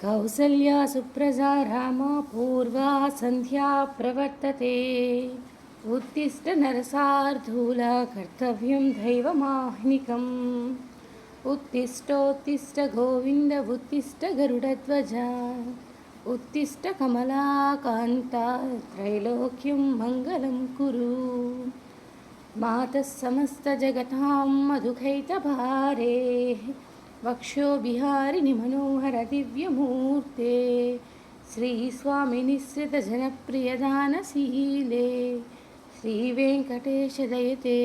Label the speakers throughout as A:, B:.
A: कौसल्या सुप्रजा रामा पूर्वा सन्ध्या प्रवर्तते। उत्तिष्ठ नरसार्धूला कर्तव्यं दैवमाह्निकम्। उत्तिष्ठोत्तिष्ठ गोविन्द उत्तिष्ठ गरुडध्वजा। उत्तिष्ठ कमलाकान्ता त्रैलोक्यं मङ्गलं कुरु। मातः समस्तजगतां मधुकैटभारे। वक्षो विहारिणि मनोहर दिव्यमूर्ते। श्रीस्वामिनिःसृतजनप्रियदानशीले। श्रीवेङ्कटेश दयते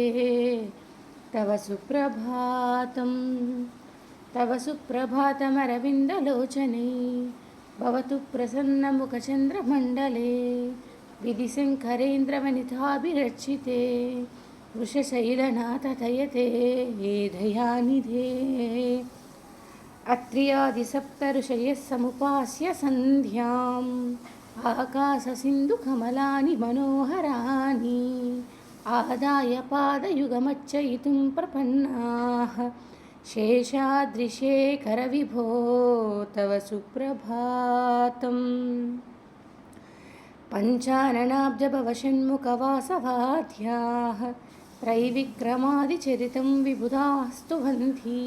A: तव सुप्रभातम्। तव सुप्रभातमरविन्दलोचने भवतु प्रसन्नमुखचन्द्रमण्डले। विधिशङ्करेन्द्रवनिताभिरक्षिते वृषशैलनाथ दयते हे दयानिधे। अत्र्यादिसप्तऋषयः समुपास्य सन्ध्याम् आकाशसिन्धुकमलानि मनोहराणि। आदाय पादयुगमर्चयितुं प्रपन्नाः शेषाद्रिशेखरविभो तव सुप्रभातम्। पञ्चाननाब्जभवषण्मुखवासवाद्याः त्रैविक्रमादिचरितं विबुधाः स्तुवन्ति।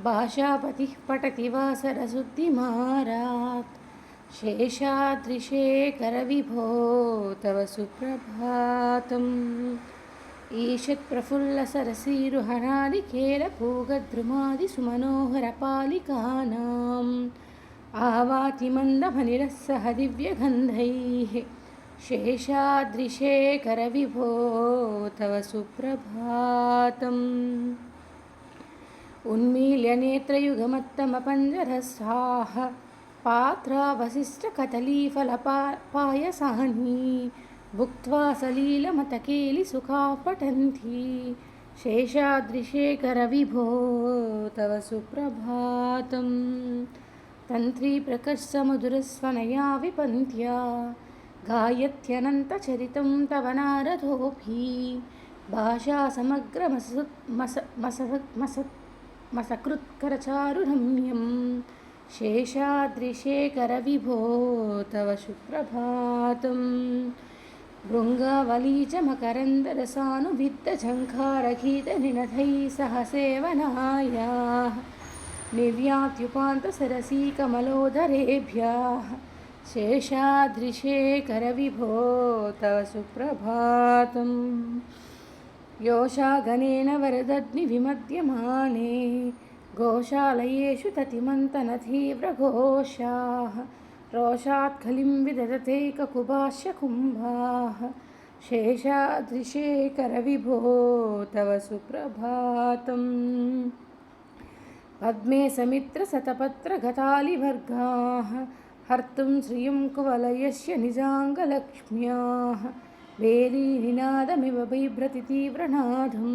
A: भाषापतिः पठति वा सरस्वतीमारात् शेषाद्रिशेखरविभो तव सुप्रभातम्। ईषत्प्रफुल्लसरसीरुहनालिकेलपूगद्रुमादिसुमनोहरपालिकानाम् आवाति मन्दमनिरस्सह दिव्यगन्धैः शेषाद्रिशेखरविभो तव सुप्रभातम्। उन्मील्य नेत्रयुगमत्तमपञ्जरस्थाः पात्रावशिष्टकदलीफलपायसानि भुक्त्वा सलीलमतकेलिसुखाः पठन्ति शेषाद्रिशेखरविभो तव सुप्रभातम्। तन्त्रीप्रकर्षमधुरस्वनया विपन्त्या गायत्यनन्तचरितं तव नारदोऽपि भाषासमग्रमसकृत्करचारुरम्यं शेषाद्रिशेखरविभो तव सुप्रभातम्। भृङ्गावलीचमकरन्दरसानुविद्धझङ्कारगीतनिनदैः सह सेवनायाः निव्यात्युपान्तसरसीकमलोदरेभ्यः शेषाद्रिशेखरविभो तव सुप्रभातम्। योषागणेन वरदग्निविमध्यमाने गोशालयेषु ततिमन्तनतीव्रघोषाः रोषात् खलिं विदधते ककुभाष्य कुम्भाः शेषाद्रिशेखरविभो तव सुप्रभातम्। पद्मे समित्रशतपत्रगतालिवर्गाः हर्तुं श्रियं कुवलयस्य निजाङ्गलक्ष्म्याः वेलीनिनादमिव बिभ्रति तीव्रनादं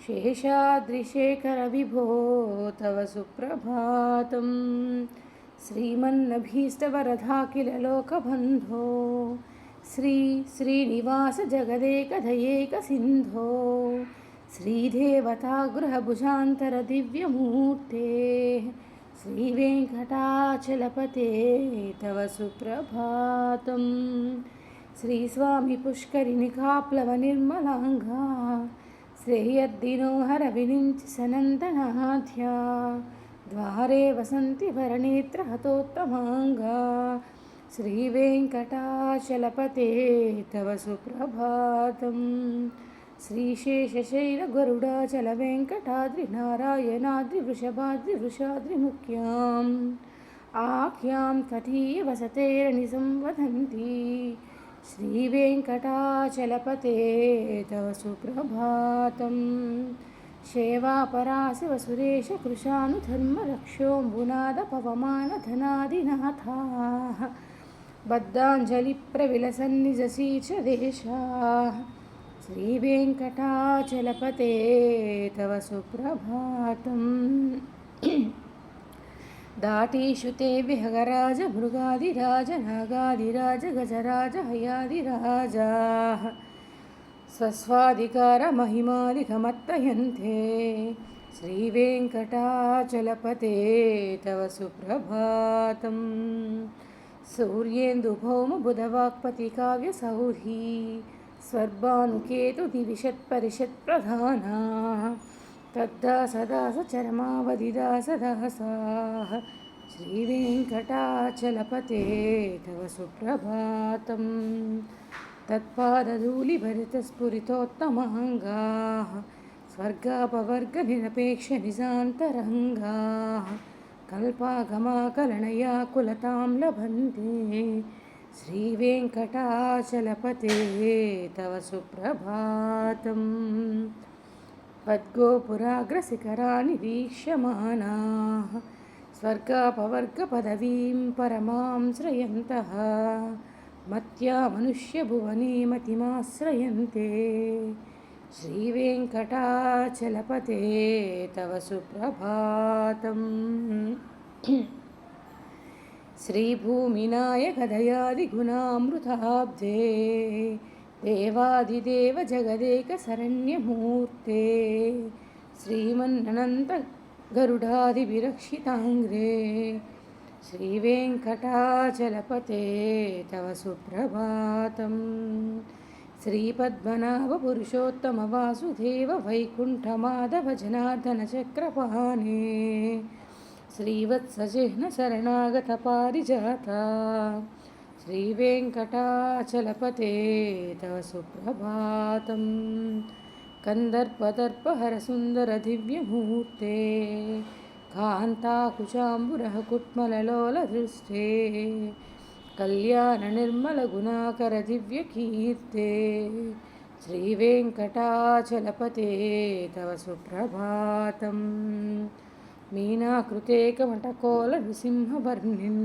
A: शेषाद्रिशेखरविभो तव सुप्रभातम्। श्रीमन्नभीष्टवरदाखिललोकबन्धो श्रीनिवास जगदेकदयेकसिन्धो श्रीदेवतागृहभुजान्तरदिव्यमूर्ते श्रीवेङ्कटाचलपते तव सुप्रभातम्। श्रीस्वामिपुष्करिणिकाप्लवनिर्मलाङ्गा श्रेयद्दिनोहरविरिञ्चि सनन्दनाद्या द्वारे वसन्ति वरनेत्रहतोत्तमाङ्गा श्रीवेङ्कटाचलपते तव सुप्रभातम्। श्रीशेषशैलगरुडाचलवेङ्कटाद्रिनारायणाद्रिवृषभाद्रिवृषाद्रिमुख्याम् आख्यां तटीयवसतेरणिसंवदन्ति श्रीवेङ्कटाचलपते तव सुप्रभातम्। सेवापराशिवसुरेशकृशानुधर्मरक्षोऽम्बुनादपवमानधनादिनाथाः बद्धाञ्जलिप्रविलसन्निजशीर्षदेशाः श्रीवेङ्कटाचलपते तव सुप्रभातम्। दाटीषु ते विहगराज मृगादिराज नागादिराज गजराज हयादिराजाः स्वस्वाधिकारमहिमादिकमत्तयन्ते श्रीवेङ्कटाचलपते तव सुप्रभातम् सूर्येन्दुभौमबुधवाक्पतिकाव्यसौरी स्वर्भानुकेतुदिविषत्परिषत्प्रधानाः तद्दासदासचरमावधिदासदासाः श्रीवेङ्कटाचलपते तव सुप्रभातम् तत्पादधूलिभरितस्फुरितोत्तमाङ्गाः स्वर्गापवर्गनिरपेक्षनिजान्तरङ्गाः कल्पागमाकलनया कुलतां लभन्ते श्रीवेङ्कटाचलपते तव सुप्रभातम् पद्गोपुराग्रशिखराणि वीक्ष्यमाणाः स्वर्गापवर्गपदवीं परमां श्रयन्तः मत्या मनुष्यभुवने मतिमाश्रयन्ते श्रीवेङ्कटाचलपते तव सुप्रभातम् श्रीभूमिनायकदयादिगुणामृताब्धे देवादिदेव जगदेकशरण्यमूर्ते श्रीमन्नन्तगरुडादिविरक्षिताङ्ग्रे श्रीवेङ्कटाचलपते तव सुप्रभातम् श्रीपद्मनाभपुरुषोत्तमवासुदेव वैकुण्ठमाधवजनार्दनचक्रपाणे श्रीवत्सचिह्नशरणागतपारिजाता श्रीवेङ्कटाचलपते तव सुप्रभातम् कन्दर्पदर्पहरसुन्दरदिव्यमूर्ते कान्ताकुचाम्बुरः कुट्मललोलदृष्टे कल्याणनिर्मलगुणाकरदिव्यकीर्ते श्रीवेङ्कटाचलपते तव सुप्रभातम् मीनाकृतेकमटकोलनृसिंहवर्णिन्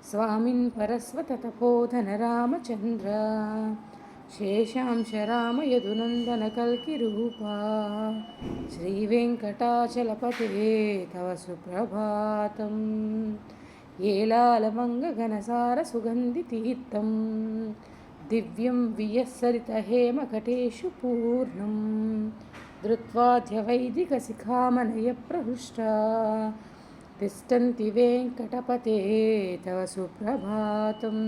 A: स्वामिन् परस्वततपोधनरामचन्द्र शेषांशरामयदुनन्दनकल्किरूपा श्रीवेङ्कटाचलपते तव सुप्रभातम् येलालमङ्गघनसारसुगन्धितीर्थं दिव्यं वियस्सरितहेमकटेषु पूर्णं धृत्वाद्यवैदिकशिखामणयप्रहृष्टा तिष्ठन्ति वेङ्कटपते तव सुप्रभातम्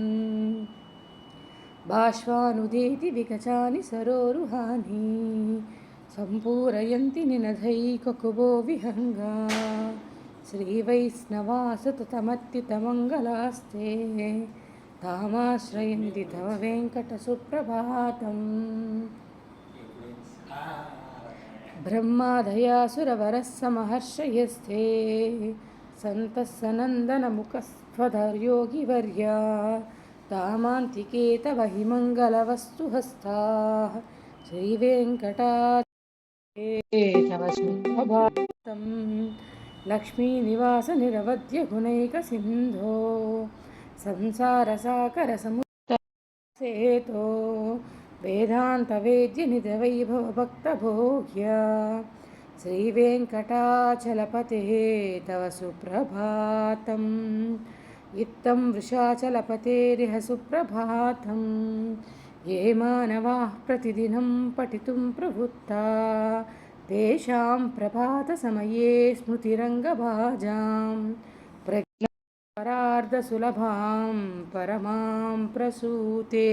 A: बाष्वानुदेति विकचानि सरोरुहानि सम्पूरयन्ति निनधैककुबो विहङ्गा श्रीवैष्णवासततमत्युतमङ्गलास्ते तामाश्रयन्ति तव वेङ्कटसुप्रभातम् ब्रह्मादयासुरवरः समहर्षयस्ते सन्तः सनन्दनमुखस्त्वदर्योगिवर्या तामान्तिके तव हि मङ्गलवस्तुहस्ताः श्रीवेङ्कटाचलपते तव सुप्रभातम् लक्ष्मीनिवासनिरवध्यगुणैकसिन्धो संसारसाकरसमुत्तरसेतो वेदान्तवेद्यनिधवैभवभक्तभोग्य श्रीवेङ्कटाचलपते तव सुप्रभातम् इत्थं वृषाचलपतेरिह सुप्रभातं ये मानवाः प्रतिदिनं पठितुं प्रवृत्ता तेषां प्रभातसमये स्मृतिरङ्गभाजां प्रज्ञापरार्धसुलभां परमां प्रसूते।